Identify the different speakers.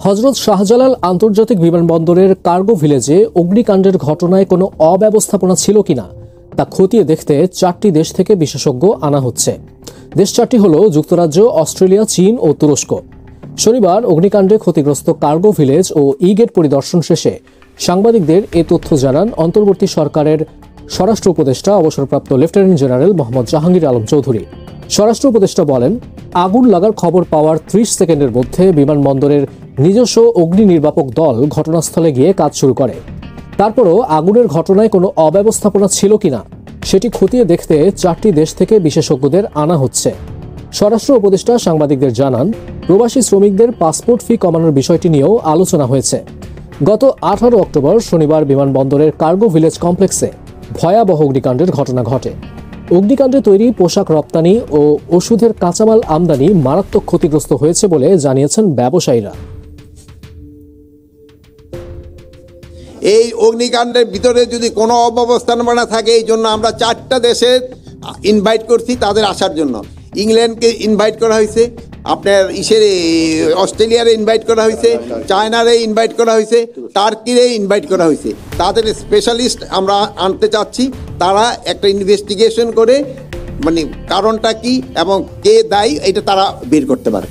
Speaker 1: হযরত শাহজালাল আন্তর্জাতিক বিমানবন্দরের কার্গো ভিলেজে অগ্নিকাণ্ডের ঘটনায় কোনো অব্যবস্থাপনা ছিল কিনা তা খতিয়ে দেখতে 4টি দেশ থেকে বিশেষজ্ঞ আনা হচ্ছে। দেশ 4টি হল যুক্তরাজ্য, অস্ট্রেলিয়া, চীন ও তুরস্ক। শনিবার অগ্নিকাণ্ডে ক্ষতিগ্রস্ত কার্গো ভিলেজ ও ই-গেট পরিদর্শন শেষে সাংবাদিকদের এ তথ্য জানান অন্তর্বর্তী সরকারের স্বরাষ্ট্র উপদেষ্টা অবসরপ্রাপ্ত লেফটেন্যান্ট জেনারেল মোহাম্মদ জাহাঙ্গীর আলম চৌধুরী। স্বরাষ্ট্র উপদেষ্টা বলেন, আগুন লাগার খবর পাওয়ার 30 সেকেন্ডের মধ্যে বিমানবন্দরের নিজস্ব অগ্নি নির্বাপক দল ঘটনাস্থলে গিয়ে কাজ শুরু করে। তারপরও আগুনের ঘটনায় কোনো অব্যবস্থাপনা ছিল কিনা সেটি খতিয়ে দেখতে 4টি দেশ থেকে বিশেষজ্ঞদের আনা হচ্ছে। স্বরাষ্ট্র উপদেষ্টা সাংবাদিকদের জানান, প্রবাসী শ্রমিকদের পাসপোর্ট ফি কমানোর বিষয়টি নিয়েও আলোচনা হয়েছে। গত 18 অক্টোবর শনিবার বিমানবন্দরের কার্গো ভিলেজ কমপ্লেক্সে ভয়াবহ অগ্নিকাণ্ডের ঘটনা ঘটে। অগ্নিকাণ্ডে তৈরি পোশাক রপ্তানি ও ওষুধের কাঁচামাল আমদানি মারাত্মক ক্ষতিগ্রস্ত হয়েছে বলে জানিয়েছেন ব্যবসায়ীরা।
Speaker 2: এই অগ্নিকাণ্ডের ভিতরে যদি কোনো অব্যবস্থাপনা থাকে, এই জন্য আমরা 4টা দেশের ইনভাইট করছি তাদের আসার জন্য। ইংল্যান্ডকে ইনভাইট করা হয়েছে, আপনার অস্ট্রেলিয়ারে ইনভাইট করা হয়েছে, চায়নারে ইনভাইট করা হয়েছে, টার্কিরে ইনভাইট করা হয়েছে। তাদের স্পেশালিস্ট আমরা আনতে চাচ্ছি, তারা একটা ইনভেস্টিগেশন করে মানে কারণটা কি এবং কে দায়ী এটা তারা বের করতে পারে।